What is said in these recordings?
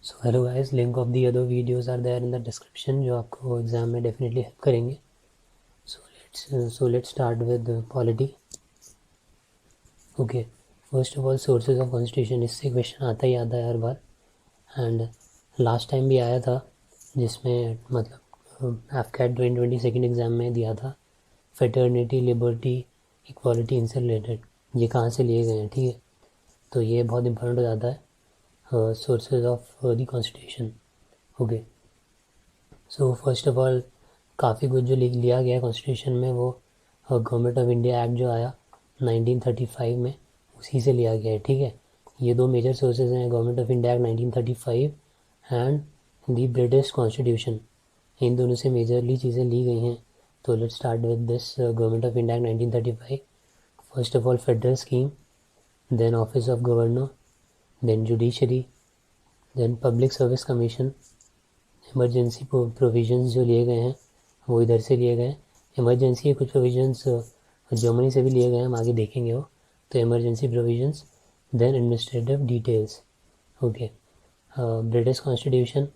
So hello guys, link of the other videos are there in the description, जो आपको exam में definitely help करेंगे. So let's start with polity. Okay, first of all sources of constitution. इससे question आता ही आता है हर बार, एंड लास्ट टाइम भी आया था, जिसमें मतलब एफकैट 2020 सेकेंड एग्जाम में दिया था. फेटर्निटी, लिबर्टी, इक्वालिटी, इनसे रिलेटेड ये कहाँ से लिए गए हैं. ठीक है, तो ये बहुत इंपॉर्टेंट हो जाता है. Sources of the constitution. Okay, so first of all काफ़ी कुछ जो लिया गया है कॉन्स्टिट्यूशन में, वो गवर्नमेंट ऑफ इंडिया एक्ट जो आया 1935 में, उसी से लिया गया है. ठीक है, ये दो मेजर सोर्सेज हैं, government of India act 1935 and the British constitution. इन दोनों से मेजरली चीज़ें ली गई हैं. तो let's start with this government of India act 1935. First of all federal scheme, then office of governor, then judiciary, then public service commission. Emergency provisions जो लिए गए हैं वो इधर से लिए गए हैं. इमरजेंसी के कुछ प्रोविजंस जर्मनी से भी लिए गए हैं, हम आगे देखेंगे वो. तो emergency provisions, then administrative details. Okay, British constitution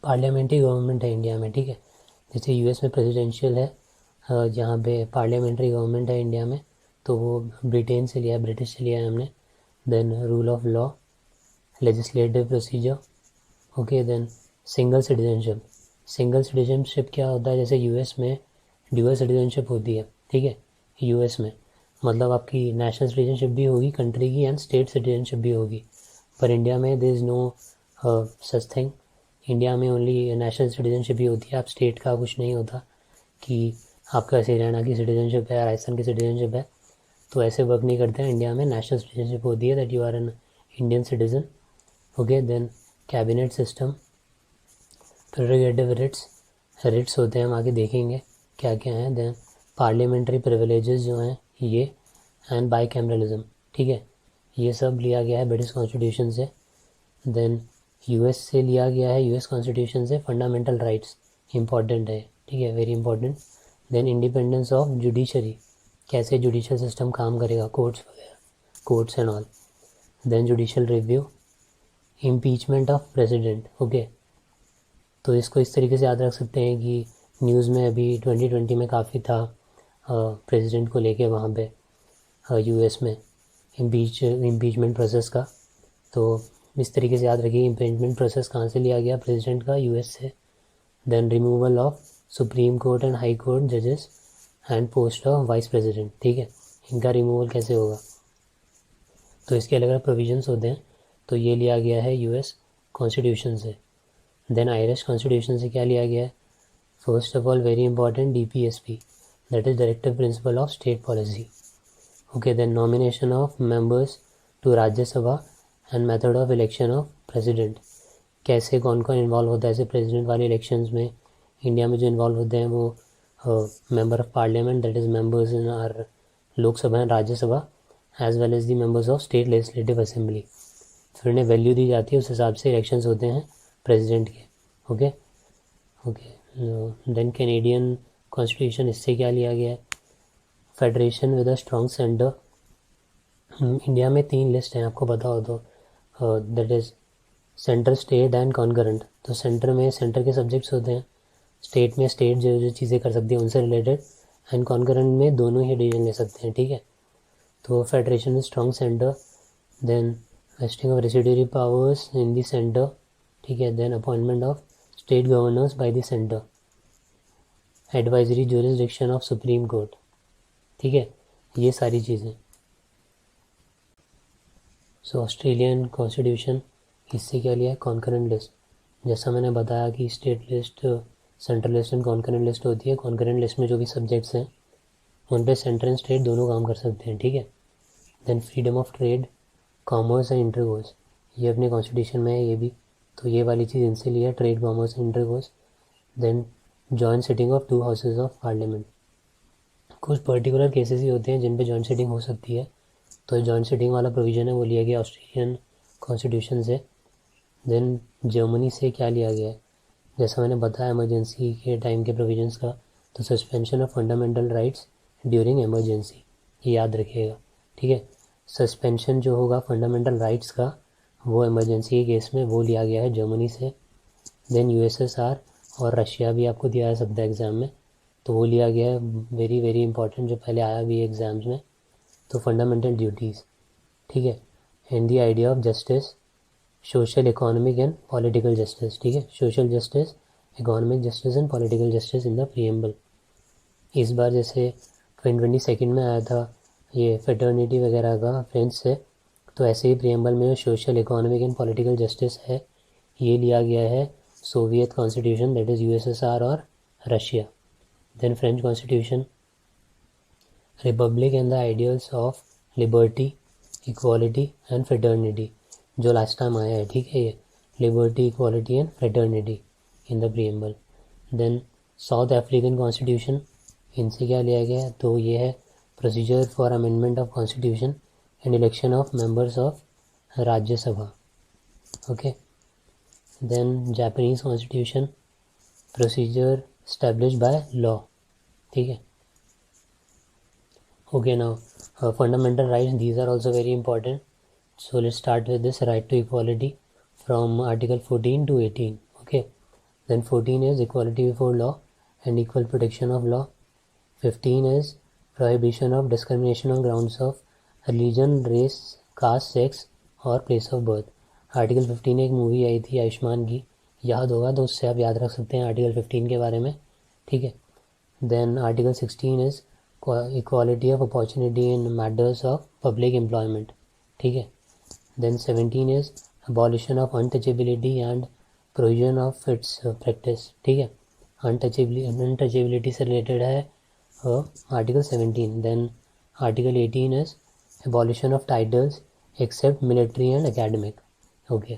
parliamentary government है इंडिया में. ठीक है, जैसे यूएस में प्रेसिडेंशियल है, जहाँ पे पार्लियामेंट्री गवर्नमेंट है इंडिया में, तो वो ब्रिटेन से लिया है, ब्रिटिश से लिया है हमने. Then rule of law, legislative procedure. Okay, then single citizenship. Single citizenship क्या होता है, जैसे यूएस में ड्यूअल सिटीजनशिप होती है. ठीक है, यूएस में मतलब आपकी नेशनल सिटीजनशिप भी होगी कंट्री की, एंड स्टेट सिटीजनशिप भी होगी. पर इंडिया में there is no such thing. India में ओनली नेशनल सिटीजनशिप ही होती है. आप स्टेट का कुछ नहीं होता कि आपका हरियाणा की सिटीजनशिप है, राजस्थान की सिटीजनशिप है, तो ऐसे वर्क नहीं करते हैं. इंडिया में नेशनल सिटीजनशिप होती है, that you are an Indian citizen. Okay, then cabinet system, prerogative writs होते हैं, हम आगे देखेंगे क्या क्या हैं. देन पार्लियामेंट्री प्रिविलेजेस जो हैं ये, एंड बाई कैमरलिज्म. ठीक है, ये सब लिया गया है ब्रिटिश कॉन्स्टिट्यूशन से. देन यूएस से लिया गया है, यूएस कॉन्स्टिट्यूशन से फंडामेंटल राइट्स. इंपॉर्टेंट है, ठीक है, very important. Then independence of judiciary, कैसे जुडिशल सिस्टम काम करेगा, कोर्ट्स वगैरह, courts and all. Then judicial review, impeachment of president. Okay, तो इसको इस तरीके से याद रख सकते हैं कि न्यूज़ में अभी 2020 में काफ़ी था प्रेसिडेंट को लेके वहाँ पे यूएस में इम्पीचमेंट प्रोसेस का. तो इस तरीके से याद रखिए, इम्पीचमेंट प्रोसेस कहाँ से लिया गया, प्रेसिडेंट का, यूएस से. Then removal of supreme court and high court जजेस and post of vice president. ठीक है, इनका रिमूवल कैसे होगा, तो इसके अलग अलग प्रोविजंस होते हैं. तो ये लिया गया है यूएस कॉन्स्टिट्यूशन से. देन आयरिश कॉन्स्टिट्यूशन से क्या लिया गया है, first of all very important, DPSP, that is directive principle of state policy. Okay, then nomination of members to Rajya Sabha and method of election of president. कैसे कौन कौन इन्वॉल्व होता है ऐसे प्रेसिडेंट वाले इलेक्शंस में. इंडिया में जो इन्वॉल्व होते हैं वो member of parliament, that is members in our Lok Sabha and Rajya Sabha, as well as the members of state legislative assembly. फिर उन्हें वैल्यू दी जाती है, उस हिसाब से इलेक्शंस होते हैं प्रेसिडेंट के. Okay okay, then Canadian constitution, इससे क्या लिया गया है, federation with a strong centre. India में 3 लिस्ट हैं, आपको पता हो तो, that is centre, state and concurrent. तो सेंटर में सेंटर के सब्जेक्ट्स होते हैं, स्टेट में स्टेट जो जो चीज़ें कर सकती है उनसे रिलेटेड, एंड कॉन्करेंट में दोनों ही डिसीजन ले सकते हैं. ठीक है, तो federation with strong centre, then vesting of residuary powers in the centre. ठीक है, then appointment of state governors by the centre, advisory jurisdiction of supreme court. ठीक है, ये सारी चीज़ें. सो ऑस्ट्रेलियन कॉन्स्टिट्यूशन, इससे क्या लिया है, कॉन्करेंट लिस्ट. जैसा मैंने बताया कि state list, central list and concurrent list होती है. कॉन्करेंट लिस्ट में जो भी सब्जेक्ट्स हैं उन पे सेंटर एंड स्टेट दोनों काम कर सकते हैं. ठीक है, then freedom of trade, commerce and intercourse, ये अपने कॉन्स्टिट्यूशन में है ये भी. तो ये वाली चीज़ इनसे लिया, trade, commerce and intercourse. Then joint sitting of 2 houses of parliament. कुछ पर्टिकुलर केसेस ही होते हैं जिन पे जॉइंट सिटिंग हो सकती है, तो जॉइंट सिटिंग वाला प्रोविज़न है वो लिया गया ऑस्ट्रेलियन कॉन्स्टिट्यूशन से. देन जर्मनी से क्या लिया गया है, जैसा मैंने बताया इमरजेंसी के टाइम के प्रोविजंस का, तो suspension of fundamental rights during emergency, ये याद रखिएगा. ठीक है, सस्पेंशन जो होगा फंडामेंटल राइट्स का वो इमरजेंसी के केस में वो लिया गया है जर्मनी से। देन यूएसएसआर और रशिया भी आपको दिया जा सकता है एग्ज़ाम में, तो वो लिया गया है वेरी वेरी इंपॉर्टेंट, जो पहले आया भी एग्ज़ाम्स में। तो फंडामेंटल ड्यूटीज़, ठीक है, and the idea of justice, social, economic and political justice, ठीक है, social justice, economic justice and political justice in the preamble. इस बार जैसे 2022 में आया था ये फेटर्निटी वगैरह का फ्रेंच से, तो ऐसे ही प्रीएम्बल में जो social, economic and political justice है ये लिया गया है Soviet constitution, that is USSR और Russia. Then French constitution, republic and the ideals of liberty, equality and fraternity, जो लास्ट टाइम आया है, ठीक है, ये liberty, equality and fraternity in the preamble. Then South African constitution, इनसे क्या लिया गया है, तो ये है procedure for amendment of constitution and election of members of राज्य Sabha, okay. Then Japanese constitution, procedure established by law, ठीक है, okay। Now fundamental rights, these are also very important, so let's start with this right to equality from article 14 to 18, okay। Then 14 is equality before law and equal protection of law. 15 is prohibition of discrimination on grounds of religion, race, caste, sex और place of birth। Article 15 एक movie आई थी आयुष्मान की, याद होगा तो उससे आप याद रख सकते हैं आर्टिकल 15 के बारे में, ठीक है। Then article 16 is equality of opportunity in matters of public employment, ठीक है। Then 17 is abolition of untouchability and provision of its practice, ठीक है, अनटचेबिलिटी से रिलेटेड है article 17। Then article 18 is abolition of titles except military and academic, okay.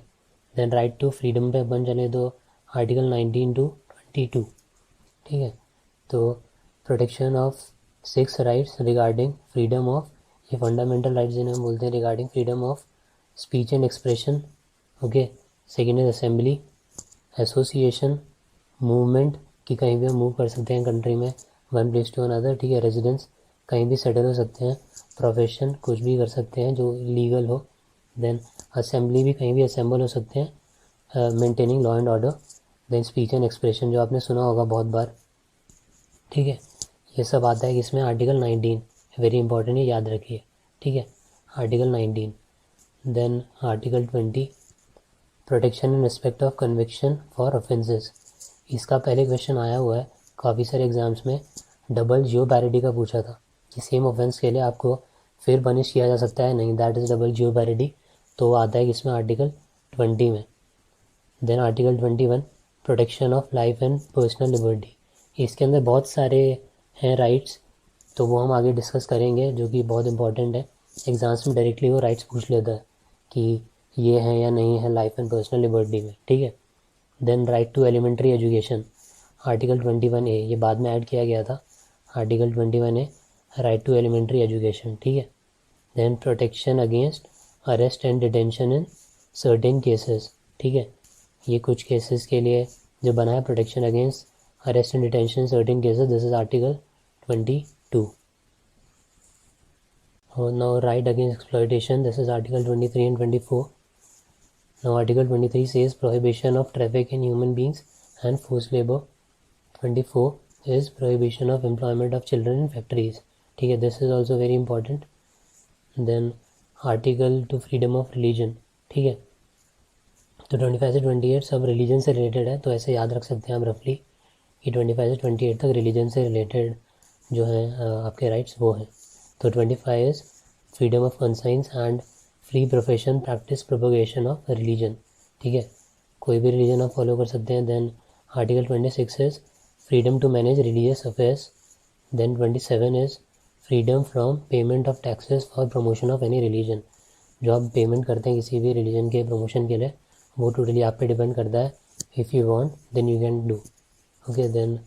Then right to freedom पे अपन चले तो आर्टिकल 19 to 22, ठीक है। तो protection of 6 rights regarding freedom of, ये फंडामेंटल राइट्स जिन्हें हम बोलते हैं, regarding freedom of speech and expression, okay. Second is assembly, association, movement, कि कहीं भी हम मूव कर सकते हैं कंट्री में वन प्लेस टू अनदर, ठीक है। रेजिडेंस, कहीं भी सेटल हो सकते हैं। प्रोफेशन, कुछ भी कर सकते हैं जो लीगल हो। देन असेंबली, भी कहीं भी असेंबल हो सकते हैं। Maintaining law and order. Then speech and expression, जो आपने सुना होगा बहुत बार, ठीक है। ये सब आता है इसमें आर्टिकल 19, वेरी इंपॉर्टेंट है, याद रखिए, ठीक है, article 19। Then article 20, protection in respect of conviction for offences. इसका पहले क्वेश्चन आया हुआ है काफ़ी सारे एग्जाम्स में, डबल जियो पैरिटी का पूछा था कि सेम ऑफेंस के लिए आपको फिर पनिश किया जा सकता है, नहीं, that is double jeopardy, तो आता है इसमें आर्टिकल 20 में। Then article 21, protection of life and personal liberty. इसके अंदर बहुत सारे हैं राइट्स, तो वो हम आगे डिस्कस करेंगे, जो कि बहुत इंपॉर्टेंट है। एग्जाम्स में डायरेक्टली वो राइट्स पूछ लेता है कि ये है या नहीं है लाइफ एंड पर्सनल लिबर्टी में, ठीक है। Then right to elementary education, article 21A, ये बाद में ऐड किया गया था, article 21A, right to elementary education, ठीक है। Then protection against arrest and detention in certain cases, ठीक है, ये कुछ केसेस के लिए जो बना है, protection against arrest and detention in certain cases, this is article 22। Now right against exploitation, this is article 23 and 24। Now article 23 says prohibition of traffic in human beings and forced labor. 24 is prohibition of employment of children in factories, ठीक है, this is also very important। Then article to freedom of religion, ठीक है, तो 25 से 28 सब religion से related है, तो ऐसे याद रख सकते हैं आप रफली कि 25 से 28 तक रिलीजन से रिलेटेड जो है आपके राइट्स वो हैं। तो 25 is freedom of conscience and free profession practice propagation of religion, ठीक है, कोई भी रिलीजन आप फॉलो कर सकते हैं। Then article 26 is freedom to manage religious affairs. Then 27 is freedom from payment of taxes for promotion of any religion, जो आप पेमेंट करते हैं किसी भी रिलीजन के प्रमोशन के लिए, वो टोटली आप पे डिपेंड करता है, if you want then you can do, okay. Then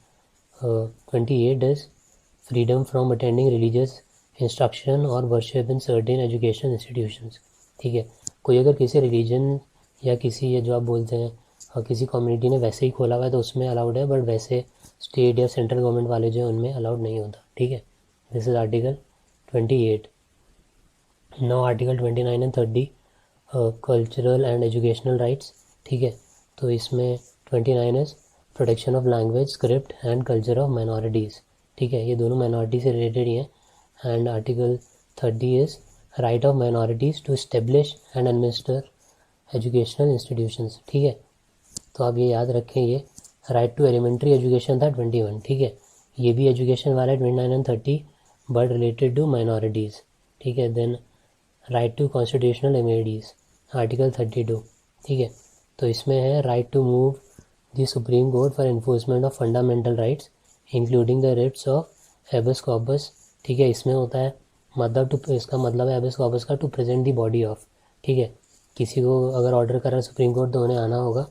28 is freedom from attending religious instruction और worship in certain education institutions, ठीक है, कोई अगर किसी रिलीजन या किसी ये जो आप बोलते हैं किसी कम्युनिटी ने वैसे ही खोला हुआ है तो उसमें अलाउड है, बट वैसे स्टेट या सेंट्रल गवर्नमेंट वाले जो हैं उनमें अलाउड नहीं होता, ठीक है। This is article 28। Now article 29 and 30, cultural and educational rights, ठीक है। तो इसमें 29 is protection of language, script and culture of minorities, ठीक है, ये दोनों माइनॉरिटी से रिलेटेड ही हैं। And article 30 is right of minorities to establish and administer educational institutions, ठीक है। तो आप ये याद रखें, ये राइट टू एलिमेंट्री एजुकेशन था 21, ठीक है, ये भी एजुकेशन वाला है 29 and 30 but related to minorities, ठीक है। Then right to constitutional remedies article 32, ठीक है। तो इसमें है right to move the supreme court for enforcement of fundamental rights including the writs of habeas corpus, ठीक है। इसमें होता है मतलब टू, इसका मतलब है हैबेस कॉर्पस का to present the body of, ठीक है, किसी को अगर ऑर्डर करा सुप्रीम कोर्ट तो उन्हें आना होगा,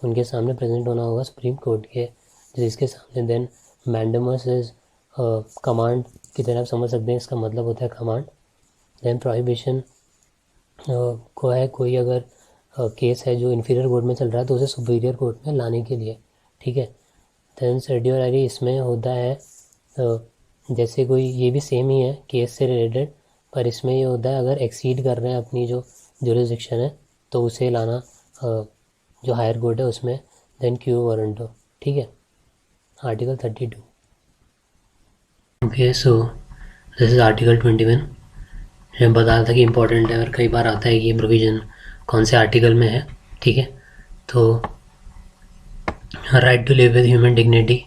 उनके सामने प्रेजेंट होना होगा सुप्रीम कोर्ट के, जिसके सामने। देन मैंडेमस इज कमांड की तरह आप समझ सकते हैं, इसका मतलब होता है कमांड। देन प्रोहिबिशन को है कोई अगर केस है जो इन्फीरियर कोर्ट में चल रहा है तो उसे सुपीरियर कोर्ट में लाने के लिए, ठीक है। देन सर्ड्यूलरी, इसमें होता है जैसे कोई, ये भी सेम ही है केस से रिलेटेड, पर इसमें ये होता है अगर एक्सीड कर रहे हैं अपनी जो जुरिसडिक्शन है तो उसे लाना जो हायर कोर्ट है उसमें। देन क्यू वारंटो, ठीक है, article 32। Okay, so this is article 21। मैं बता रहा था कि इम्पोर्टेंट है और कई बार आता है कि ये प्रोविज़न कौन से आर्टिकल में है, ठीक है। तो right to live with human dignity,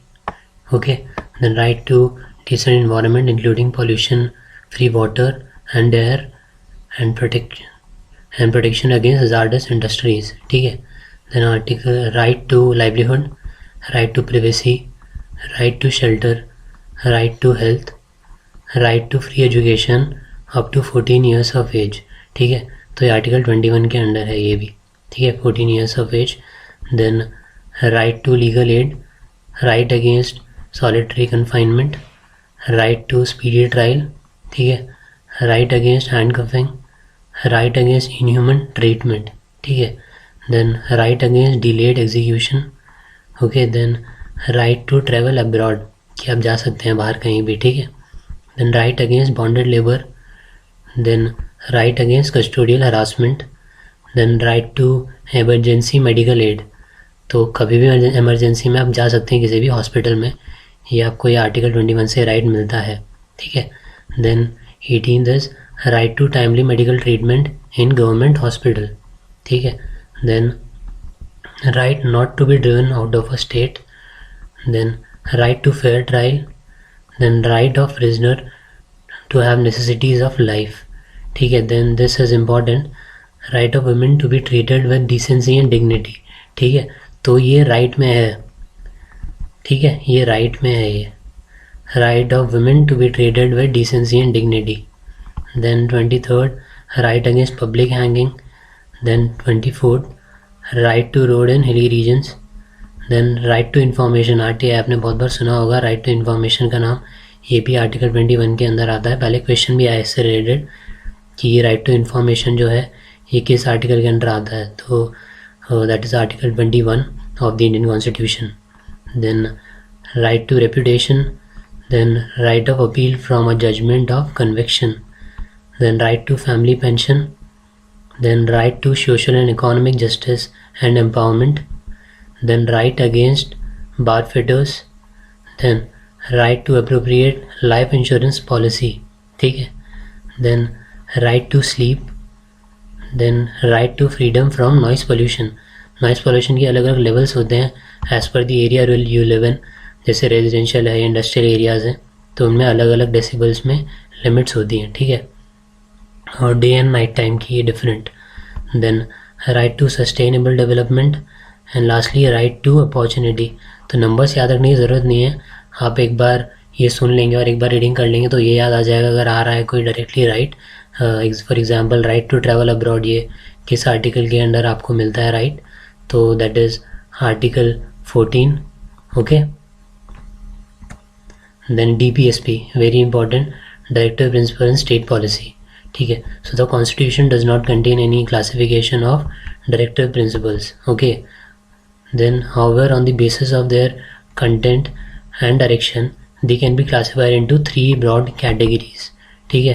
okay. Then right to decent environment including pollution free water and air and protection against hazardous industries, ठीक है। Then article right to livelihood, right to privacy, right to shelter, right to health, right to free education up to 14 years of age, ठीक है। तो ये article 21 के under है ये भी, ठीक है, 14 years of age. Then right to legal aid, right against solitary confinement, right to speedy trial, ठीक है, right against handcuffing, right against inhuman treatment, ठीक है। Then right against delayed execution, okay. Then right to travel abroad, कि आप जा सकते हैं बाहर कहीं भी, ठीक है। Then right against bonded labour, then right against custodial harassment, then right to emergency medical aid, तो कभी भी एमरजेंसी में आप जा सकते हैं किसी भी हॉस्पिटल में, ये आपको ये आर्टिकल 21 से राइट मिलता है, ठीक है। Then 18 is right to timely medical treatment in government hospital, ठीक है। Then right not to be driven out of a state, then right to fair trial, then right of prisoner to have necessities of life, ठीक है। Then this is important, right of women to be treated with decency and dignity, ठीक है। तो ये right में है, ठीक है, ये राइट में है, ये right of women to be treated with decency and dignity. Then 23 right against public hanging, then 24 right to road in hilly regions, then right to information, RTI आपने बहुत बार सुना होगा राइट टू इन्फॉर्मेशन का नाम, ये भी आर्टिकल 21 के अंदर आता है। पहले क्वेश्चन भी आया इससे रिलेटेड कि ये राइट टू इन्फॉर्मेशन जो है ये किस आर्टिकल के अंदर आता है, तो that is article 21 of the Indian constitution. Then right to reputation, then right of appeal from a judgment of conviction, then right to family pension, then right to social and economic justice and empowerment, then right against bar fetters, then right to appropriate life insurance policy, ठीक है। Then right to sleep, then right to freedom from noise pollution. Noise pollution के अलग अलग levels होते हैं as per the area you live in, जैसे residential है, industrial areas हैं, तो उनमें अलग अलग डेसिबल्स में लिमिट्स होती हैं, ठीक है। और डे एंड नाइट टाइम की ये different. Then right to sustainable development and lastly right to opportunity. तो नंबर्स याद रखने की ज़रूरत नहीं है, आप एक बार ये सुन लेंगे और एक बार रीडिंग कर लेंगे तो ये याद आ जाएगा अगर आ रहा है कोई directly right. For example right to travel abroad, ये किस आर्टिकल के अंडर आपको मिलता है राइट, तो that is article 14, okay. Then DPSP, very important, directive principle in state policy, ठीक है। So the constitution does not contain any classification of directive principles, okay. Then however on the basis of their content and direction they can be classified into 3 broad categories, ठीक है।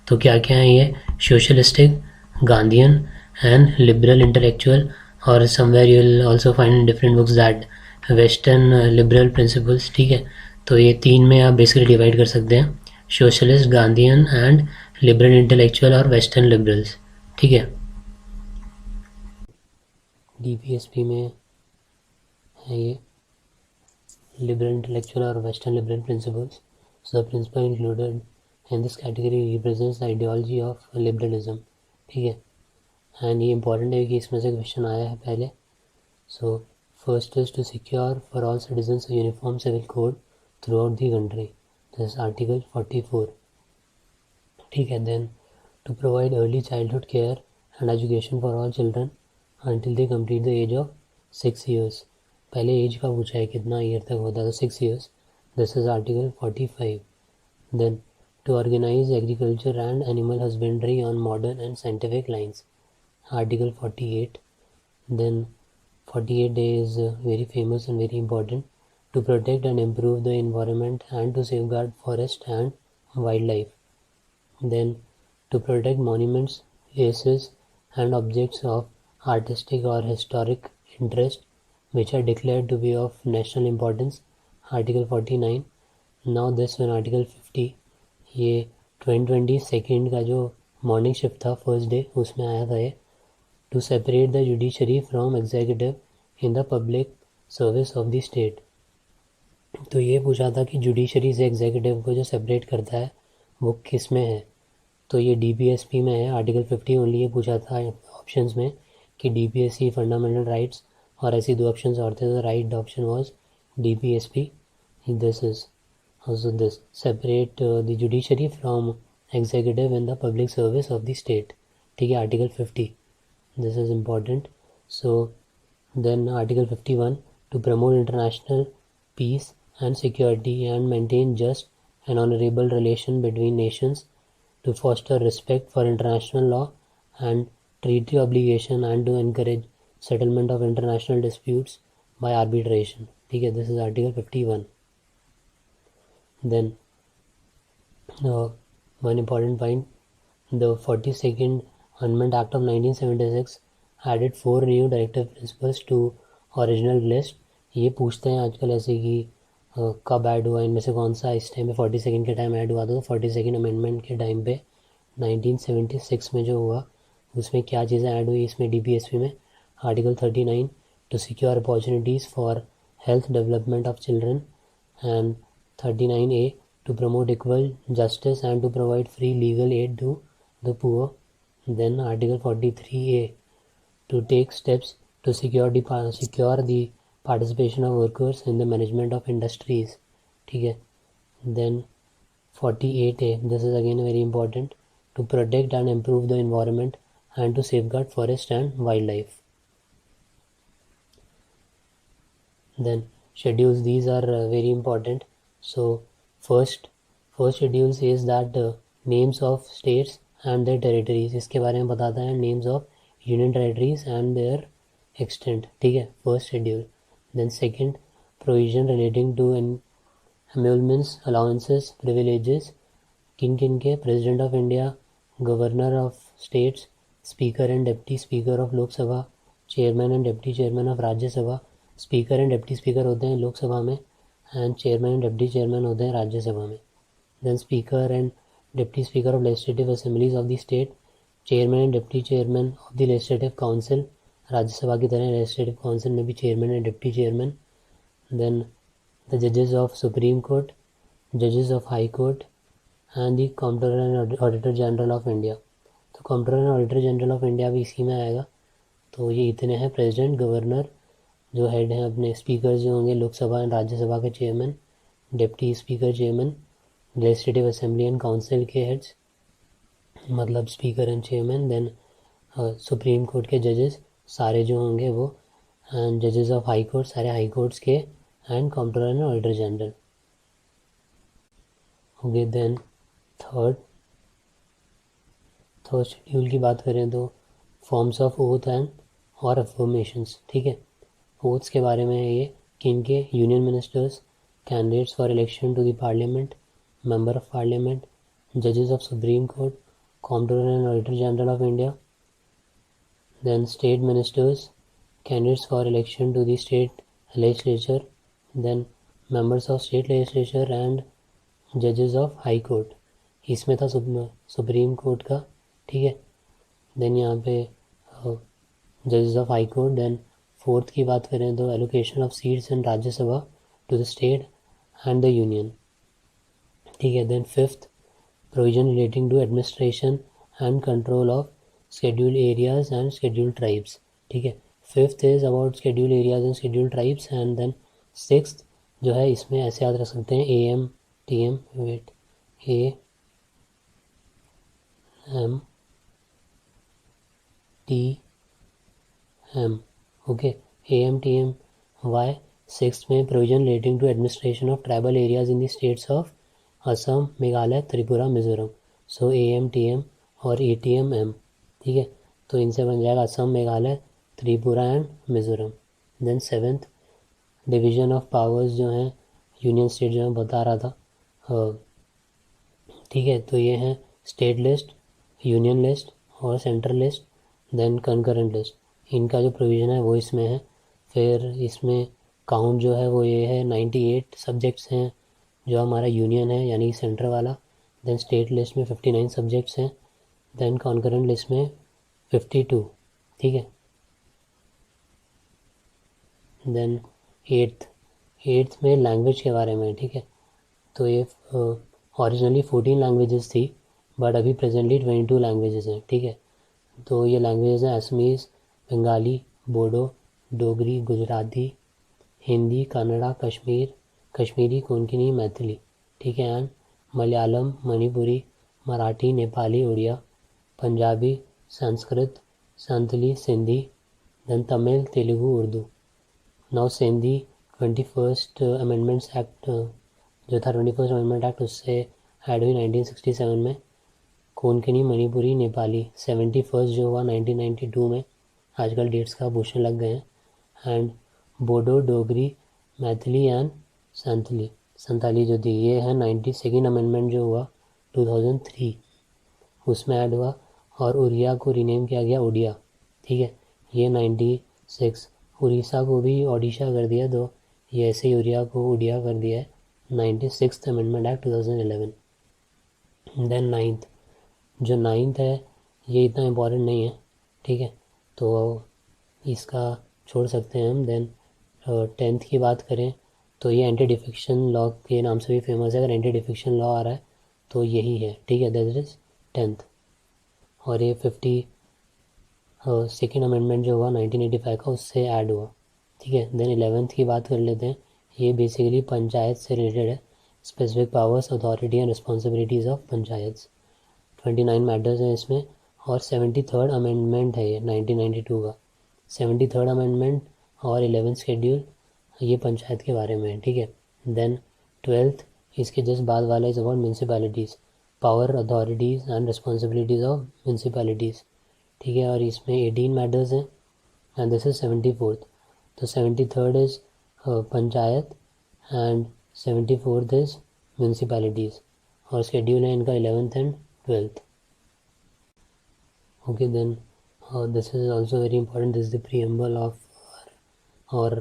तो क्या क्या है ये, socialistic, Gandhian and liberal intellectual, or somewhere you will also find in different books that western liberal principles. ठीक है, तो ये तीन में आप बेसिकली डिवाइड कर सकते हैं, socialist, Gandhian and liberal intellectual और वेस्टर्न लिबरल्स. ठीक है. DPSP में है ये liberal intellectual or western liberal principles. So the principle included in this category represents the ideology of liberalism. ठीक है, एंड ये इंपॉर्टेंट है कि इसमें से क्वेश्चन आया है पहले. So first is to secure for all citizens uniform civil code throughout the country, this is article 44. ठीक है. Then to provide early childhood care and education for all children until they complete the age of 6 years. पहले age का पूछा है कितना year तक होता है, तो 6 years. This is article 45. Then to organise agriculture and animal husbandry on modern and scientific lines, article 48. Then 48A is very famous and very important, to protect and improve the environment and to safeguard forest and wildlife. Then to protect monuments, places and objects of artistic or historic interest which are declared to be of national importance, article 49. Now this one article 50, ये 2022 का जो morning shift था first day उसमें आया था ये, to separate the judiciary from executive in the public service of the state. तो ये पूछा था कि जुडिशरी से एग्जीक्यूटिव को जो सेपरेट करता है वो किस में है, तो ये DPSP में है, आर्टिकल 50 ओनली. ये पूछा था ऑप्शंस में कि DPSC, फंडामेंटल राइट्स, और ऐसी दो ऑप्शंस और थे, तो right option was DPSP. This is also this separate the judiciary from executive in the public service of the state. ठीक है, article 50. This is important. So then article 51, to promote international peace and security and maintain just and honorable relation between nations, to foster respect for international law and treaty obligation and to encourage settlement of international disputes by arbitration. ठीक है, this is article 51. Then one important point, the 42nd Amendment Act of 1976 added 4 new directive principles to original list. ये पूछते हैं आजकल ऐसे कि कब add हुआ, इनमें से कौन सा इस टाइम पे 42nd के टाइम ऐड हुआ था. तो 42nd अमेंडमेंट के टाइम पे 1976 में जो हुआ उसमें क्या चीज़ें ऐड हुई इसमें DPSP में, article 39, to secure opportunities for health development of children, and 39A, to promote equal justice and to provide free legal aid to the poor. Then article 43A, to take steps to secure the participation of workers in the management of industries. ठीक है. Then 48A, this is again very important, to protect and improve the environment and to safeguard forest and wildlife. Then schedules, these are very important. So first schedule says that names of states and their territories, इसके बारे में बताता है, names of union territories and their extent. ठीक है, first schedule. Then second, provision relating to emoluments, allowances, privileges, किन किन के, president of India, governor of states, speaker and deputy speaker of Lok Sabha, chairman and deputy chairman of Rajya Sabha. Speaker and deputy speaker होते हैं लोकसभा में and chairman and deputy chairman होते हैं राज्यसभा में. Then speaker and deputy speaker of legislative assemblies of the state, chairman and deputy chairman of the legislative council, Rajya Sabha की तरह legislative council में भी chairman and deputy chairman. Then the जजेस of supreme court, जजेस of high court and the comptroller and auditor general of India. तो comptroller and auditor general of India भी इसी में आएगा. तो ये इतने हैं, प्रेसिडेंट, गवर्नर जो हेड हैं अपने, स्पीकर जो होंगे लोकसभा एंड राज्यसभा के chairman, deputy speaker chairman, legislative assembly and council के हेड्स मतलब speaker and chairman. Then supreme court के जजेस सारे जो होंगे वो, एंड जजेस ऑफ हाई कोर्ट सारे हाई कोर्ट्स के, and comptroller and auditor general. Okay. Then third schedule की बात करें तो फॉर्म्स ऑफ ओथ एंड और अफर्मेशंस. ठीक है, ओथ्स के बारे में है ये, किन के, union ministers, candidates for election to the parliament, member of parliament, जजेस of supreme court, comptroller and auditor general of India. then state ministers, candidates for election to the state legislature, then members of state legislature and judges of high court. इसमें था supreme court का, ठीक है. Then यहाँ पे जजेस of high court. Then fourth की बात करें तो allocation of seats in Rajya Sabha to the state and the union, ठीक है. Then fifth provision relating to administration and control of scheduled areas and scheduled tribes, ठीक है. Fifth is about scheduled areas and scheduled tribes. And then sixth जो है इसमें ऐसे याद रख सकते हैं AMTM, wait, AMTM, okay. AMTM why. Sixth में provision relating to administration of tribal areas in the states of Assam, Meghalaya, Tripura, Mizoram. So AMTM और ATMM, ठीक है. तो इनसे बन जाएगा Assam, Meghalaya, Tripura and Mizoram. Then seventh division of powers जो हैं यूनियन स्टेट जो मैं बता रहा था, ठीक है. तो ये हैं स्टेट लिस्ट, यूनियन लिस्ट और central list, then concurrent list. इनका जो प्रोविज़न है वो इसमें है. फिर इसमें काउंट जो है वो ये है 98 सब्जेक्ट्स हैं जो हमारा यूनियन है यानी सेंटर वाला. देन स्टेट लिस्ट में 59 सब्जेक्ट्स हैं. देन कॉन्करेंट लिस्ट में 52, ठीक है. देन एट्थ में लैंग्वेज के बारे में, ठीक है. तो ये ओरिजिनली 14 लैंग्वेजेस थी बट अभी प्रेजेंटली 22 लैंग्वेजेस हैं, ठीक है. तो ये लैंग्वेजेस हैं असमीज़, बंगाली, बोडो, डोगरी, गुजराती, हिंदी, कन्नड़ा, कश्मीरी, कोंकणी, मैथिली, ठीक है. And Malayalam, Manipuri, Marathi, Nepali, Oriya, Punjabi, Sanskrit, Santhali, Sindhi, then Tamil, Telugu, Urdu. Now Sindhi 21st amendments act जो था 21st अमेंडमेंट एक्ट उससे ऐड हुई 1967 में. कोंकणी, मणिपुरी, नेपाली 71st जो हुआ 1992 में. आजकल डेट्स का भूषण लग गए हैं. एंड बोडो, डोगरी, मैथिली एंड संथाली जो थी ये है 92nd अमेंडमेंट जो हुआ 2003 उसमें ऐड हुआ. और उड़िया को रीनेम किया गया उड़िया, ठीक है. ये 96. उड़ीसा को भी ओडिशा कर दिया तो ये ऐसे ही उड़िया को उड़िया कर दिया है 96th amendment act 2011. Then ninth है ये इतना इम्पॉर्टेंट नहीं है, ठीक है, तो इसका छोड़ सकते हैं हम. देन 10th की बात करें तो ये एंटी डिफेक्शन लॉ के नाम से भी फेमस है. अगर एंटी डिफेक्शन लॉ आ रहा है तो यही है, ठीक है. That is 10th. और ये 52nd अमेंडमेंट जो हुआ 1985 का उससे ऐड हुआ, ठीक है. देन 11th की बात कर लेते हैं. ये बेसिकली पंचायत से रिलेटेड है. Specific powers, authority and responsibilities of panchayats. 29 matters हैं इसमें. और 73rd अमेंडमेंट है ये 1992 का. 73rd अमेंडमेंट और 11th शेड्यूल ये पंचायत के बारे में है, ठीक है. देन 12th इसके जस्ट बाद वाला is about municipalities, power, authorities and responsibilities of municipalities, ठीक है. और इसमें 18 मैटर्स हैं एंड दिस इज 74th. तो 73rd is panchayat and 74th is municipalities. और शेड्यूल है इनका 11th एंड 12th. ओके. Then this is also very important. This is the preamble of our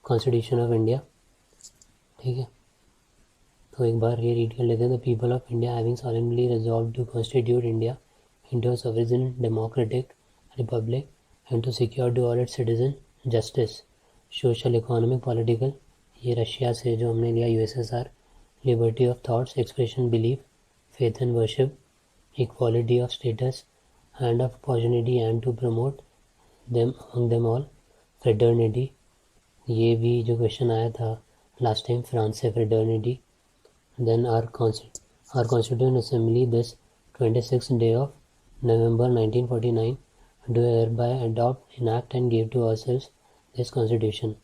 constitution of India, ठीक है. तो एक बार ये रीड कर लेते हैं. The people of India having solemnly resolved to constitute India into a sovereign democratic republic and to secure to all its citizen justice, social, economic, political, ये Russia से जो हमने लिया USSR, liberty of thoughts, expression, belief, faith and worship, equality of status and of opportunity and to promote them among them all, fraternity, ये भी जो question आया था लास्ट टाइम फ्रांस से, fraternity. Then our constituent assembly this 26th day of November 1949 do hereby adopt, enact and give to ourselves this constitution.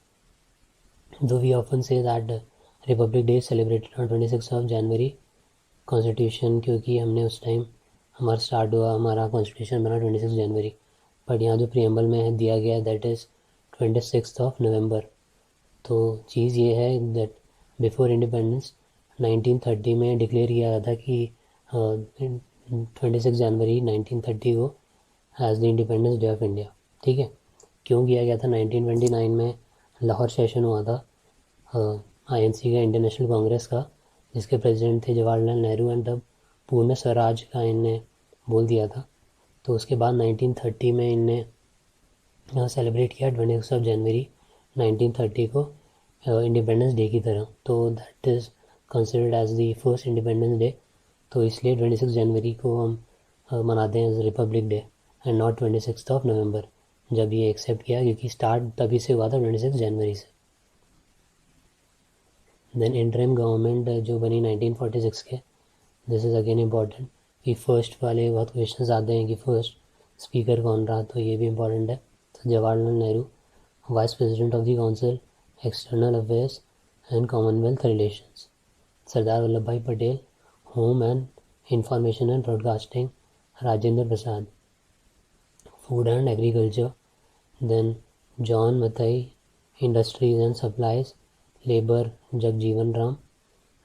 Though we often say that Republic Day is celebrated on 26th of January, Constitution क्योंकि हमने उस time हमारा start हुआ, हमारा constitution बना 26 जनवरी. But यहाँ जो preamble में दिया गया that is 26th of November. तो चीज़ ये है दैट बिफोर इंडिपेंडेंस 1930 में डिक्लेयर किया गया था कि 26 जनवरी 1930 को as the independence day of India, ठीक है। क्यों किया गया था? 1929 में लाहौर सेशन हुआ था आईएनसी का, इंटरनेशनल कांग्रेस का, जिसके प्रेसिडेंट थे जवाहरलाल नेहरू, एंड तब पूर्ण स्वराज का इनने बोल दिया था। तो उसके बाद 1930 में इनने सेलिब्रेट किया 26 जनवरी 1930 को इंडिपेंडेंस डे की तरह। तो that is considered as the first independence day. तो इसलिए 26 जनवरी को हम मनाते हैं as republic day and not 26 नवंबर, जब ये एक्सेप्ट किया, क्योंकि स्टार्ट तभी से हुआ था 26 जनवरी से। देन इंटरिम गवर्नमेंट जो बनी 1946 के, दिस इज़ अगेन इम्पॉर्टेंट कि फर्स्ट वाले बहुत क्वेश्चंस आते हैं कि फर्स्ट स्पीकर कौन रहा, तो ये भी इम्पॉर्टेंट है। तो Jawaharlal Nehru, vice president of the council, external affairs and commonwealth relations. Sardar Vallabh Bhai Patel, home and information and broadcasting, Rajendra Prasad, food and agriculture. Then John Mathai, industries and supplies, labour, Jagjivan Ram.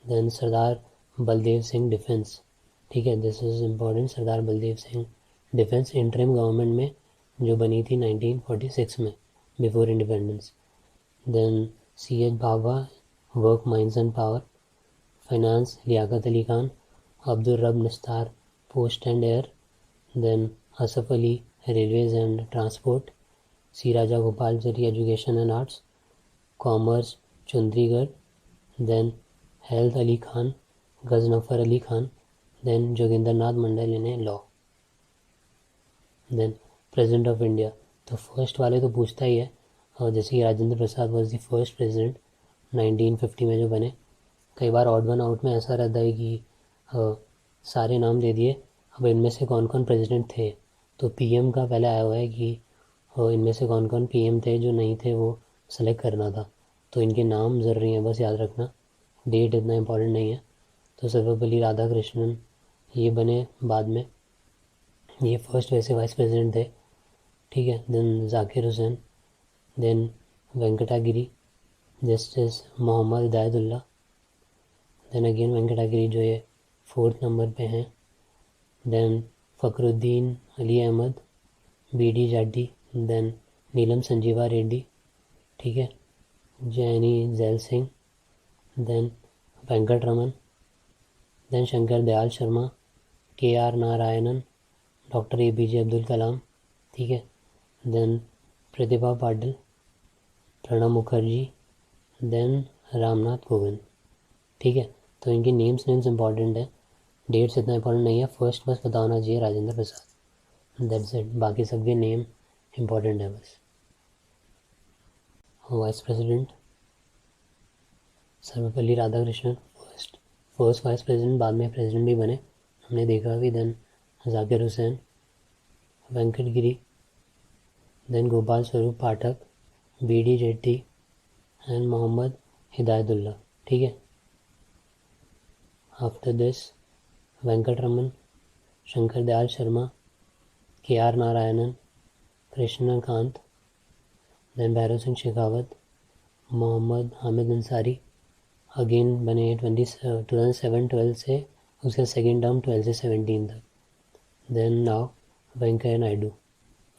Then Sardar Baldev Singh, defence. ठीक है, this is important. Sardar Baldev Singh, defence, interim government में जो बनी थी 1946 में, before independence. Then C.H. Bhabha, work, mines and power. Finance, Liaquat Ali Khan, Abdul Rab Nishtar, post and air. Then Asaf Ali, railways and transport. C Rajagopalachari, education and arts. Commerce, Chundrigar. Then health, Ali Khan, Ghazanfar Ali Khan. Then Jogendra Nath Mandal, इन्हें law. Then president of India, तो first वाले तो पूछता ही है, और जैसे कि Rajendra Prasad was the first president 1950 में जो बने। कई बार ऑड वन आउट में ऐसा रहता है कि सारे नाम दे दिए, अब इनमें से कौन कौन प्रेसिडेंट थे, तो पीएम का पहले आया हुआ है कि इनमें से कौन कौन पीएम थे, जो नहीं थे वो सेलेक्ट करना था। तो इनके नाम ज़रूरी हैं, बस याद रखना, डेट इतना इम्पोर्टेंट नहीं है। तो सर्वपल्ली राधाकृष्णन ये बने बाद में, ये फर्स्ट वैसे वाइस प्रेसिडेंट थे। ठीक है। Then Zakir Hussain, then Venkatagiri, justice Mohammad Hidayatullah. Then again Venkatagiri जो ये 4th नंबर पे हैं। Then Fakhruddin Ali Ahmed, BD Jatti. Then Neelam Sanjiva Reddy. ठीक है। Giani Zail Singh. Then Venkataraman. Then Shankar Dayal Sharma, KR Narayanan, doctor APJ Abdul Kalam. ठीक है। देन प्रतिभा पाटिल, प्रणब मुखर्जी। देन रामनाथ कोविंद। ठीक है। तो इनकी नेम्स इंपॉर्टेंट है, डेट्स इतना इंपॉर्टेंट नहीं है, फर्स्ट बस पता होना चाहिए राजेंद्र प्रसाद, दैट्स इट। बाकी सबके नेम इम्पॉर्टेंट है बस। Vice president Sarvepalli Radhakrishnan, first vice president, बाद में प्रेसिडेंट भी बने, हमने देखा अभी। Then Zakir Hussain, Venkat Giri. Then Gopal Swarup Pathak, BD Jatti and Mohammad Hidayatullah. ठीक है। After this Venkat Raman, Shankar Dayal Sharma, KR Narayanan, Krishan Kant. Then Bhairon Singh Shekhawat, Mohammad Hamid Ansari, again बने 2007-12 से, उसका सेकेंड टर्म 12 से 17 तक। Then now Venkaiah Naidu.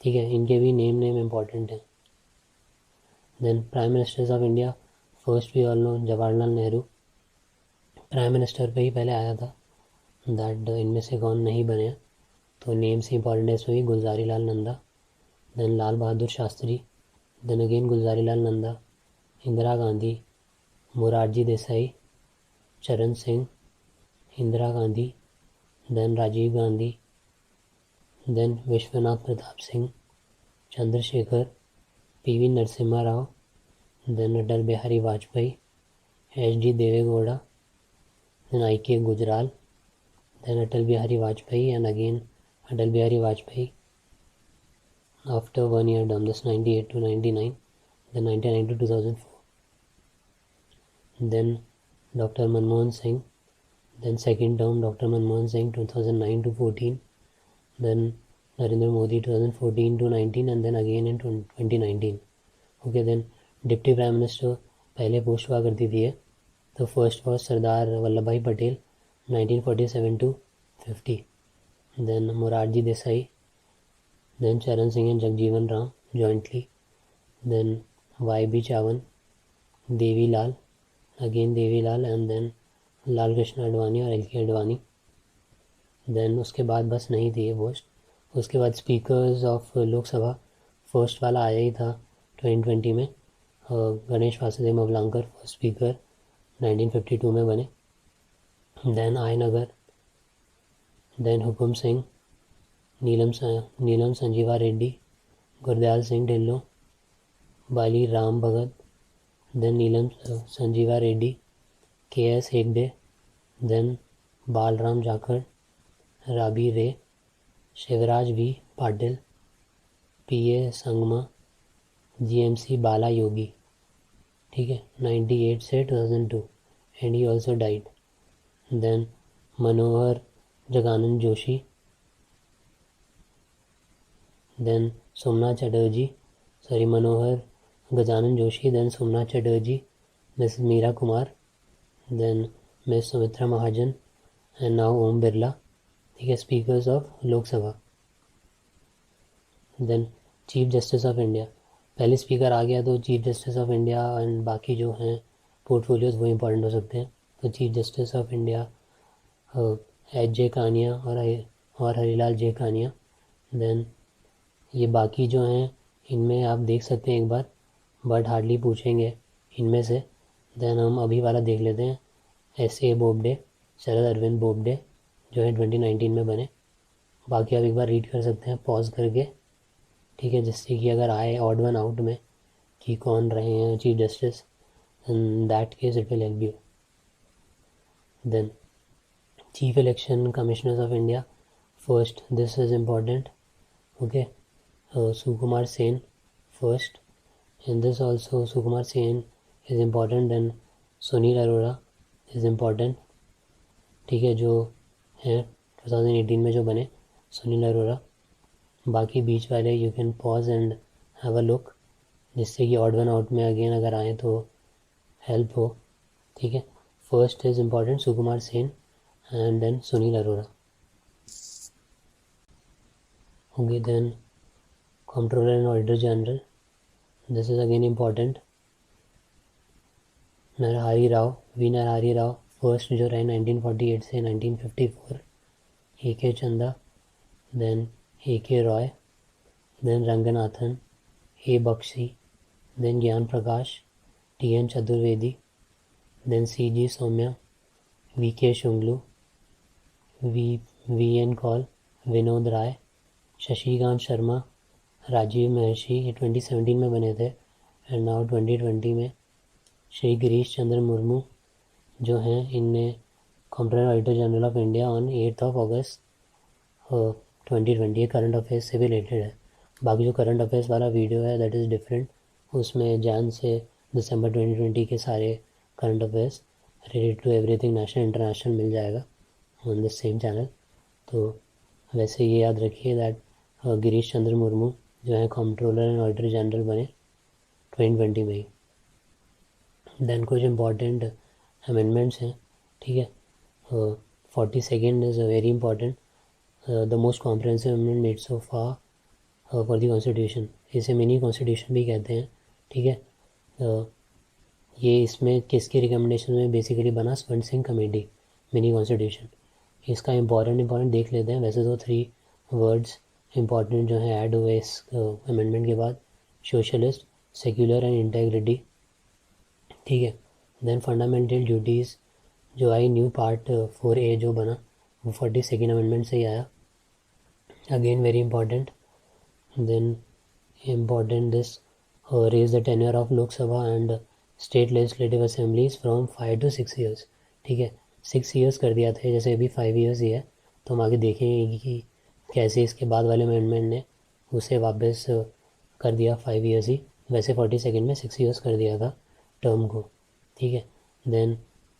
ठीक है। इनके भी नेम इम्पॉर्टेंट है। Then prime ministers of India, first we all know Jawaharlal Nehru, prime minister पे ही पहले आया था, दैट इनमें से कौन नहीं बने, तो नेम से इंपॉर्टेंट है इसमें भी, Gulzari Lal Nanda. Then Lal Bahadur Shastri. Then again Gulzari Lal Nanda, Indira Gandhi, Morarji Desai, Charan Singh, Indira Gandhi. Then Rajiv Gandhi. Then Vishwanath Pratap Singh, Chandrashekhar, PV Narasimha Rao. Then Atal Bihari Vajpayee, HD Deve Gowda. Then IK Gujral. Then Atal Bihari Vajpayee and again Atal Bihari Vajpayee after 1 year term, this 98 to 99, then 99 to 2004. Then Dr. Manmohan Singh, then second term Dr. Manmohan Singh 2009 to 14, then Narendra Modi 2014 to 19, and then again in 2019. Okay, then deputy prime minister पहले post हुआ करती थी है, तो first was Sardar Vallabh Bhai Patel 1947 to 50, then Morarji Desai, then Charan Singh and Jagjivan Ram jointly. Then YB Chavan, Devi Lal, again Devi Lal, and then Lal Krishna Advani और LK Advani. Then उसके बाद बस नहीं थी ये पोस्ट. उसके बाद स्पीकर्स ऑफ लोकसभा फर्स्ट वाला आया ही था 2020 में. गणेश वासुदेव मवलांकर फर्स्ट स्पीकर 1952 में बने. Then Ayyangar, then Hukam Singh, Neelam Sanjiva Reddy, Gurdial Singh Dhillon, Bali Ram Bhagat, then Neelam Sanjiva Reddy, KS Hegde, then Balram Jakhar, Rabi Ray, Shivraj V Patil, PA Sangma, GMC बाला योगी. ठीक है, 98 से 2002 and he also died. Then Manohar जगानंद Joshi, then Somnath Chatterjee, Manohar Gajanan Joshi, then Somnath Chatterjee, miss Meira Kumar, then miss Sumitra Mahajan, and now Om Birla. ठीक है, speakers of Lok Sabha. Then chief justice of India, पहले स्पीकर आ गया तो chief justice of India and बाकी जो हैं पोर्टफोलियोज वो इंपॉर्टेंट हो सकते हैं. तो chief justice of India HJ Kania और हरीलाल J कानिया. देन ये बाकी जो हैं इनमें आप देख सकते हैं एक बार, बट हार्डली पूछेंगे इनमें से. देन हम अभी वाला देख लेते हैं. SA बोबडे, शरद अरविंद बोबडे जो है 2019 में बने. बाकी आप एक बार रीड कर सकते हैं पॉज करके. ठीक है, जिससे कि अगर आए ऑड वन आउट में कि कौन रहे हैं chief justice, in that case it will help you. Then chief election commissioners of India first, this is important. Okay, Sukumar Sen first. In this also Sukumar Sen is important. Then Sunil Arora is important. ठीक है, जो हैं 2018 में जो बने सुनील अरोड़ा. बाकी बीच वाले you can pause and have a look, जिससे कि ऑड वन आउट में अगेन अगर आए तो हेल्प हो. ठीक है, first is important Sukumar Sen and then Sunil Arora. Okay, then controller and auditor general, this is again important. Narahari Rao, V Narahari Rao first जो रहे 1948 से 1954. AK Chanda, then AK Roy, then Ranganathan, A Bakshi, then Gyan Prakash, TN Chaturvedi, then CG Somaiya, VK Shunglu, VN Kaul, Vinod Rai, Shashikant Sharma, Rajiv Mehrishi. ये 2017 में बने थे एंड नाउ 2020 में. श्री गिरीश चंद्र मुर्मू जो हैं इनने comptroller auditor general of India on 8 August 2020. Current affairs से भी रिलेटेड है. बाकी जो करंट अफेयर्स वाला वीडियो है दैट इज़ डिफरेंट. उसमें जैन से दिसंबर 2020 के सारे current affairs related to everything national international मिल जाएगा ऑन दिस सेम चैनल. तो वैसे ये याद रखिए दैट गिरीश चंद्र मुर्मू जो है कंट्रोलर एंड ऑडिटर जनरल बने 2020 में ही. देन कुछ इम्पॉर्टेंट अमेंडमेंट्स हैं. ठीक है, 42nd is very important, the most comprehensive amendment made so far for the constitution. इसे मिनी कॉन्स्टिट्यूशन भी कहते हैं. ठीक है, ये इसमें किसके रिकमेंडेशन में बेसिकली बना, स्वर्ण सिंह कमेटी मिनी कॉन्स्टिट्यूशन. इसका इम्पॉर्टेंट देख लेते हैं. वैसे तो 3 वर्ड्स इम्पॉर्टेंट जो हैं ऐड हुए इस अमेंडमेंट के बाद, सोशलिस्ट, सेक्युलर एंड इंटेग्रिटी. ठीक है, देन फंडामेंटल ड्यूटीज़ जो आई न्यू पार्ट 4A जो बना वो 42nd अमेंडमेंट से ही आया. Again very important. Then important this raise the tenure of Lok Sabha and state legislative assemblies from 5 to 6 years. ठीक है, 6 years कर दिया था, जैसे अभी 5 years ही है. तो हम आगे देखेंगे कि कैसे इसके बाद वाले अमेंडमेंट ने उसे वापस कर दिया 5 years ही. वैसे 42nd में 6 years कर दिया था टर्म को. ठीक है, then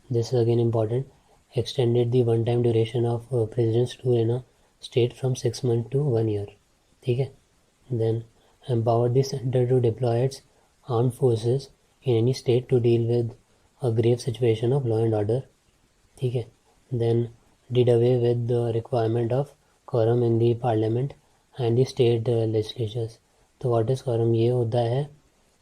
this is again important, extended the one time duration of presidents to in a state from 6 months to 1 year. ठीक है, then empowered the center to deploy its armed forces in any state to deal with a grave situation of law and order. ठीक है, then did away with the requirement of quorum in the parliament and the state legislatures. तो what is quorum, ये होता है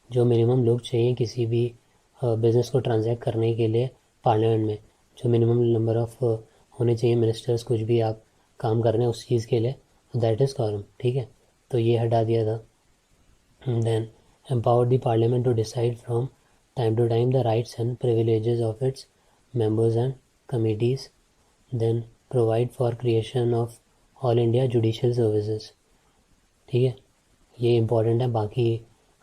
जो minimum लोग चाहिए किसी भी बिज़नेस को ट्रांजैक्ट करने के लिए पार्लियामेंट में, जो मिनिमम नंबर ऑफ होने चाहिए मिनिस्टर्स, कुछ भी आप काम कर रहे हैं उस चीज़ के लिए, तो दैट इज़ क्वारम। ठीक है, तो ये हटा दिया था। Then empower the parliament to decide from time to time the rights and privileges of its members and committees. Then provide for creation of all India judicial services. ठीक है, ये इम्पोर्टेंट है। बाकी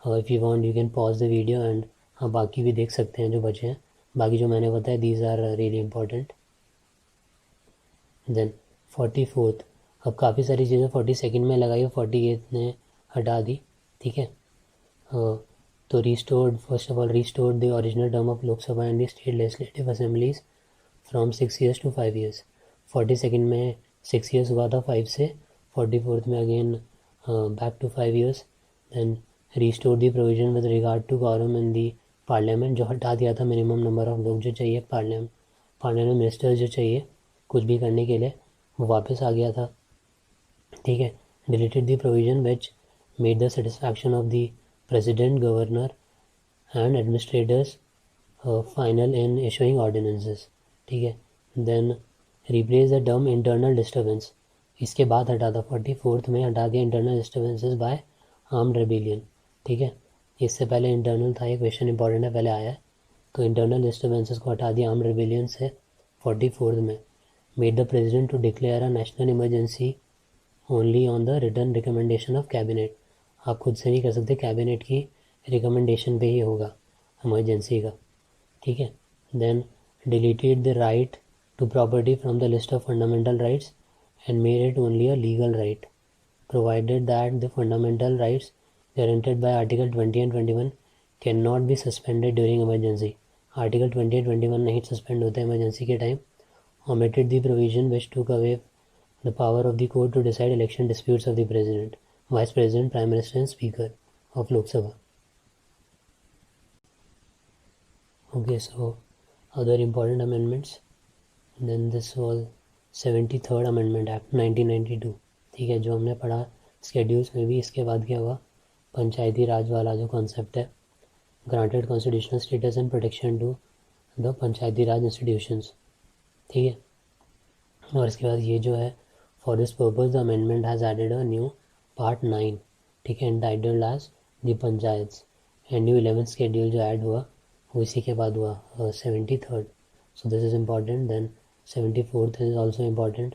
if you want you can pause the video and हाँ बाकी भी देख सकते हैं जो बचे हैं। बाकी जो मैंने बताया these are really important. Then 44th, अब काफ़ी सारी चीज़ें 42nd में लगाई, 48th ने हटा दी। ठीक है, तो restored, first of all restored the original term of Lok Sabha and the state legislative assemblies from 6 years to 5 years। 42nd में 6 years हुआ था 5 से, 44th में again back to 5 years। Then restore the provision with regard to quorum in the parliament, जो हटा दिया था minimum number of लोग जो चाहिए पार्लियामेंट मिनिस्टर्स जो चाहिए कुछ भी करने के लिए, वो वापस आ गया था। ठीक है, deleted the provision which made the satisfaction of the president, governor and administrators final in issuing ordinances. ठीक है, then replace the term internal disturbance, इसके बाद हटा था 44th में हटा दिया internal disturbances by armed rebellion. ठीक है, इससे पहले इंटरनल था, ये क्वेश्चन इंपॉर्टेंट है, पहले आया है। तो इंटरनल डिस्टर्बेंसेस को हटा दिया आर्म्ड रेबिलियन से 44th में। Made the president to declare a national emergency only on the written recommendation of cabinet, आप खुद से नहीं कर सकते, कैबिनेट की रिकमेंडेशन पे ही होगा इमरजेंसी का। ठीक है, then deleted the right to property from the list of fundamental rights and made it only a legal right, provided that the fundamental rights guaranteed by Article 20 and 21 cannot be suspended during emergency। Article 20 and 21 नहीं suspend होते emergency के time। omitted the provision which took away the power of the court to decide election disputes of the president, vice president, prime minister and speaker of Lok Sabha। Okay, so other important amendments, then this was 73rd amendment act 1992। ठीक है, जो हमने पढ़ा schedules में भी। इसके बाद क्या हुआ, पंचायती राज वाला जो कॉन्सेप्ट है, granted constitutional status and protection to the panchayati raj institutions. ठीक है, और इसके बाद ये जो है, for this purpose the amendment has added a new part 9। ठीक है, entitled as the panchayats, and new 11th schedule जो ऐड हुआ वो इसी के बाद हुआ 73rd। So this is important. Then 74th is also important,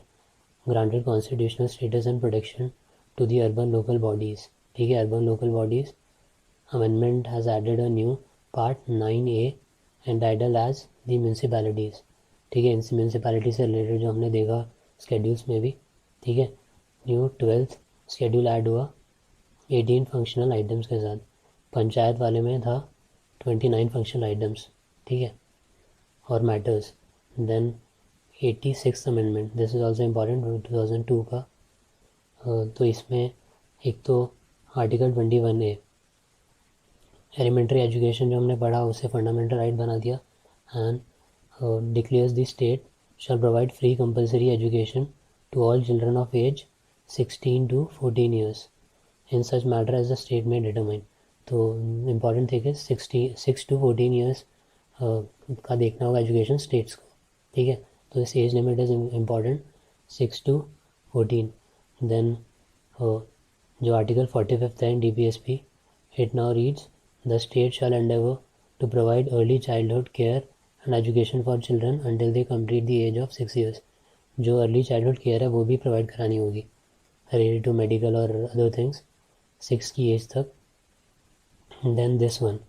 granted constitutional status and protection to the urban local bodies। ठीक है, urban local bodies amendment has added a new part 9A entitled as the municipalities। ठीक है, municipality से related जो हमने देखा schedules में भी। ठीक है, न्यू 12th शेड्यूल ऐड हुआ 18 फंक्शनल आइटम्स के साथ। पंचायत वाले में था 29 फंक्शनल आइटम्स। ठीक है, और matters. Then 86th amendment, this is also important, 2002 का। तो इसमें एक तो आर्टिकल 21A एलिमेंट्री एजुकेशन जो हमने पढ़ा उसे फंडामेंटल राइट बना दिया। And declares the state shall provide free compulsory education to all children of age 16 to 14 years in such matter as the state में डिटरमाइन। तो इम्पॉर्टेंट थिंग है 6 to 14 years का देखना होगा एजुकेशन स्टेट्स को। ठीक है, तो this age limit is important, 6 to 14। Then जो आर्टिकल 45 है DPSP, it now reads the state shall endeavour to provide early childhood care and education for children until they complete the age of 6 years। जो early childhood care है वो भी provide करानी होगी related to medical और other things 6 की age तक। Then this one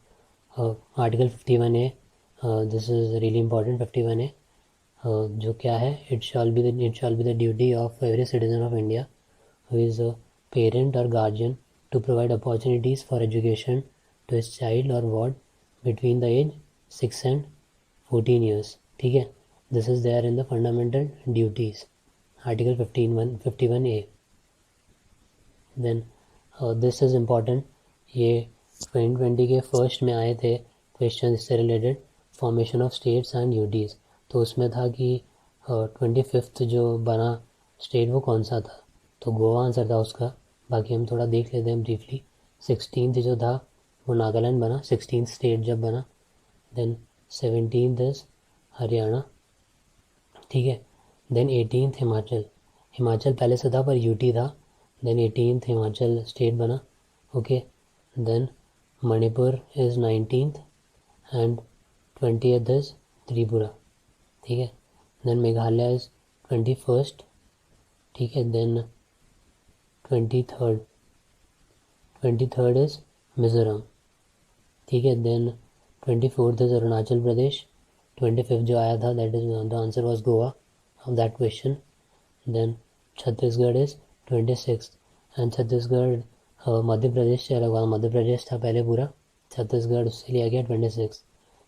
article 51A, this is really important. 51A जो क्या है, it shall be the duty of every citizen of India who is a parent और guardian to provide opportunities for education to his child और ward between the age 6 and 14 years। ठीक है, this is there in the fundamental duties, article 51A। Then this is important, ये 2020 के first में आए थे question इससे related, formation of states and UTs. तो उसमें था कि 25th जो बना स्टेट वो कौन सा था, तो गोवा आंसर था उसका। बाकी हम थोड़ा देख लेते हैं ब्रीफली। 16th जो था वो नागालैंड बना, 16th स्टेट जब बना। देन 17th इज हरियाणा, ठीक है। देन 18th हिमाचल, हिमाचल पहले से था पर यूटी था। देन 18th हिमाचल स्टेट बना, okay. Then Manipur is 19th and 20th is Tripura, ठीक है। देन मेघालय इज़ 21st, ठीक है। देन 23rd इज़ मिज़ोरम, ठीक है। Then 24th is Arunachal Pradesh. 25th जो आया था that is the answer was Goa of that question. Then Chhattisgarh is 26th and Chhattisgarh Madhya Pradesh से अलग हुआ, मध्य प्रदेश था पहले पूरा, छत्तीसगढ़ उससे लिया गया 26।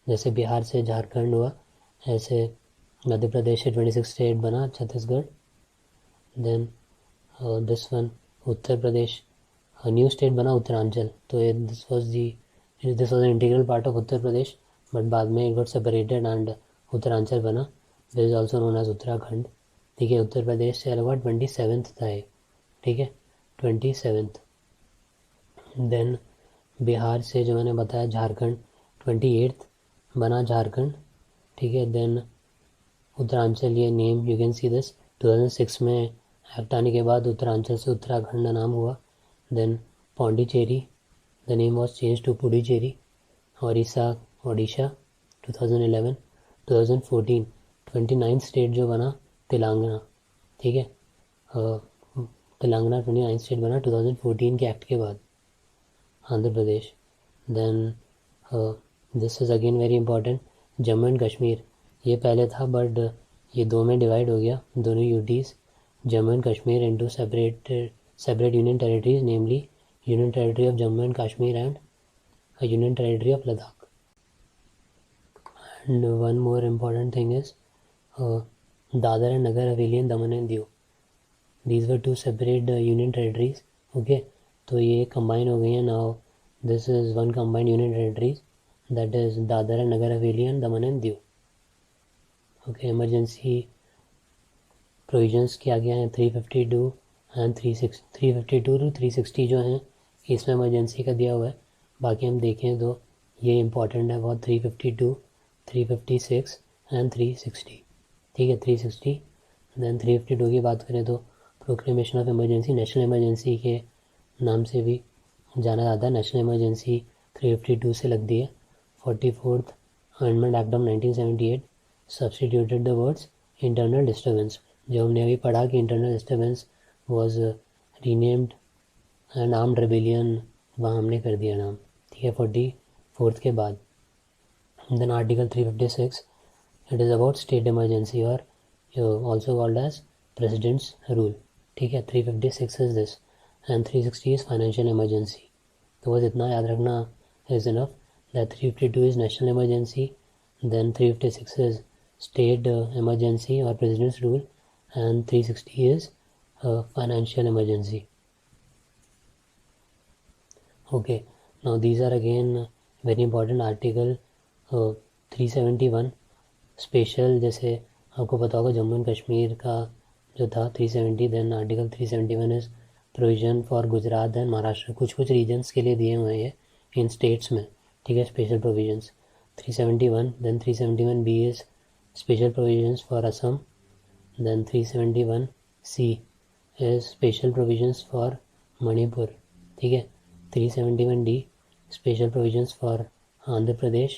जैसे बिहार से झारखंड हुआ ऐसे मध्य प्रदेश से 26 स्टेट बना Chhattisgarh. Then this one Uttar Pradesh, new state बना उत्तरांचल। तो ये this was an integral part of Uttar Pradesh, but बाद में it got separated and Uttaranchal बना, this is also known as Uttarakhand, ठीक है। उत्तर प्रदेश से अलग हुआ 27th था ये, ठीक है, 27th। देन बिहार से जो मैंने बताया झारखंड 28th बना झारखंड, ठीक है। देन उत्तरांचल, ये name you can see this 2006 में एक्ट आने के बाद उत्तरांचल से उत्तराखंड नाम हुआ। Then Pondicherry, the name was change to Puducherry. Odisha 2011। 2014 29 state जो बना तेलंगाना, ठीक है। तेलंगाना 29 स्टेट बना 2014 के एक्ट के बाद। Andhra Pradesh. Then this is again very important, Jammu and Kashmir, ये पहले था बट ये दो में डिवाइड हो गया, दोनों UTs, Jammu and Kashmir into separate union territories, namely union territory of Jammu and Kashmir and union territory of Ladakh. And one more important thing is Dadra and Nagar Haveli and Daman and Diu, these were 2 separate union territories, okay. तो ये combine हो गई हैं now, this is one combined union territories that is Dadra and Nagar Haveli and Daman and Diu, okay. Emergency provisions किया गया है 352 and 352 to 360 जो हैं इसमें इमरजेंसी का दिया हुआ है। बाकी हम देखें तो ये इंपॉर्टेंट है बहुत, 352, 356 एंड 360, ठीक है, 360। देन 352 की बात करें तो proclamation of emergency, national emergency के नाम से भी जाना जाता है, नेशनल इमरजेंसी 352 से लग दी है। 44th amendment act of 1978 substituted the words internal disturbance, जो हमने अभी पढ़ा कि internal disturbance was renamed and armed rebellion, वहाँ हमने कर दिया नाम, ठीक है, 44th के बाद। Then article 356, it is about state emergency और also called as president's rule, ठीक है। 356 is this and 360 is financial emergency. तो बस इतना याद रखना is enough that 352 is national emergency, then 356 is state emergency or president's rule, and 360 is financial emergency, okay. Now these are again very important. article 371 special, जैसे आपको पता होगा Jammu and Kashmir का जो था 370, then article 371 is provision for Gujarat and Maharashtra, कुछ regions के लिए दिए हुए हैं इन स्टेट्स में, ठीक है, special provisions 371। Then 371B is special provisions for Assam, then 371C is special provisions for Manipur, ठीक है। 371D special provisions for Andhra Pradesh,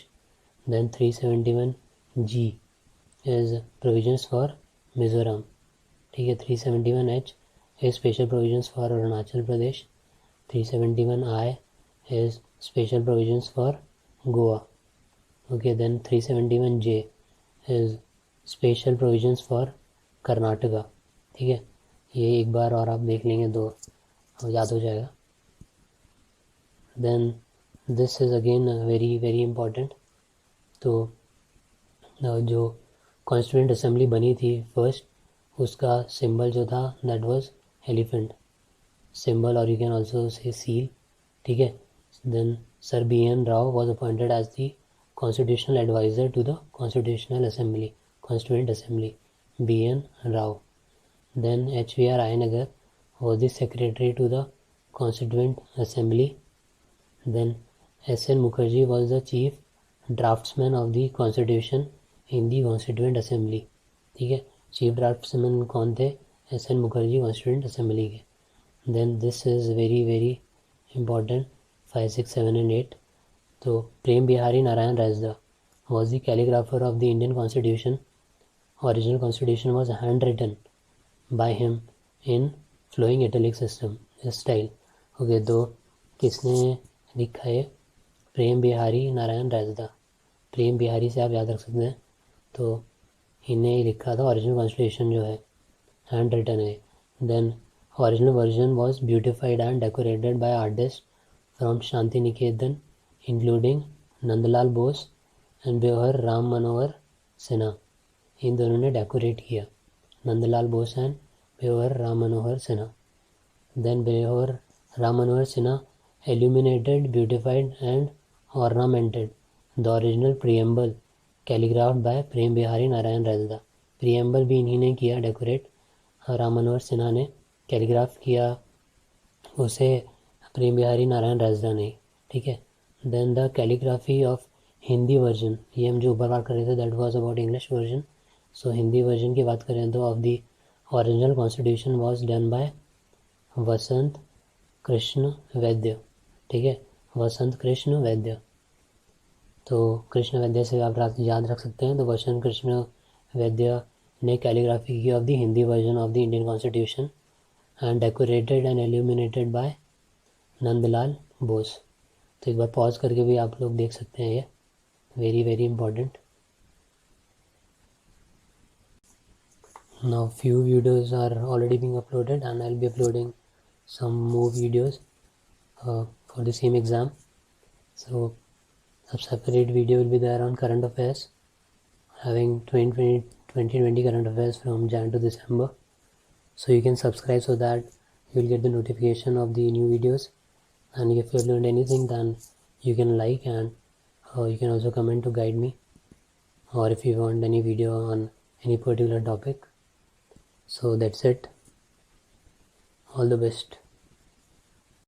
then 371G is provisions for Mizoram, ठीक है। 371H is special provisions for Arunachal Pradesh, 371I is special provisions for Goa, okay। Then 371J is special provisions for Karnataka, ठीक है। ये एक बार और आप देख लेंगे तो याद हो जाएगा। Then this is again very very important. तो जो कॉन्स्टिट्यूएंट असेंबली बनी थी फर्स्ट, उसका सिंबल जो था दैट वाज एलिफेंट सिंबल, और you can also see seal, ठीक है। Then sir BN Rau was appointed as the Constitutional Advisor to the Constitutional Assembly, Constituent Assembly, BN Rao. Then HVR Ayanagar was the Secretary to the Constituent Assembly, Then S.N. Mukherjee was the chief draftsman of the constitution in the Constituent Assembly. ठीक है, chief draughtsman कौन थे? S.N. Mukherjee constituent assembly के. Then this is very very important 5, 6, 7 and 8. तो Prem Behari Narain Raizada was the calligrapher of the Indian Constitution. Original Constitution was handwritten by him in flowing italic system style. Okay, तो किसने लिखा है? प्रेम बिहारी नारायण राजदा. प्रेम बिहारी से आप याद रख सकते हैं, तो इन्हें ही लिखा था. ओरिजिनल कॉन्स्टिट्यूशन जो है हैंड रिटन है. Then original version was beautified and decorated by artist from Shanti Niketan including Nandalal Bose and Beohar Ram Manohar Sinha. इन दोनों ने डेकोरेट किया, Nandlal Bose and Beohar Ram Manohar Sinha. Then Beohar Ram Manohar Sinha illuminated, beautified and ornamented the original preamble calligraphed by Prem Behari Narain Raizada. Preamble भी इन्हीं ने किया डेकोरेट, राम मनोहर सिन्हा ने कैलीग्राफ किया उसे प्रेम बिहारी नारायण राजदा ने. ठीक है. Then the calligraphy of Hindi version, ये हम जो ऊपर बात कर रहे थे that was about English version. So Hindi version की बात करें तो of the original constitution was done by Vasant Krishna Vaidya. ठीक है, वसंत कृष्ण वैद्य. तो कृष्ण वैद्य से आप याद रख सकते हैं. तो वसंत कृष्ण वैद्य ने कैलीग्राफी की of the Hindi version of the Indian constitution and decorated and illuminated by Nandalal Bose. तो एक बार पॉज करके भी आप लोग देख सकते हैं, ये very very important. Now few videos are already being uploaded and I'll be uploading some more videos for the same exam. So a separate video will be there on current affairs, having 2020 current affairs from Jan to December. So you can subscribe so that you will get the notification of the new videos. And if you have learned anything, then you can like, and you can also comment to guide me, or if you want any video on any particular topic. So that's it. All the best.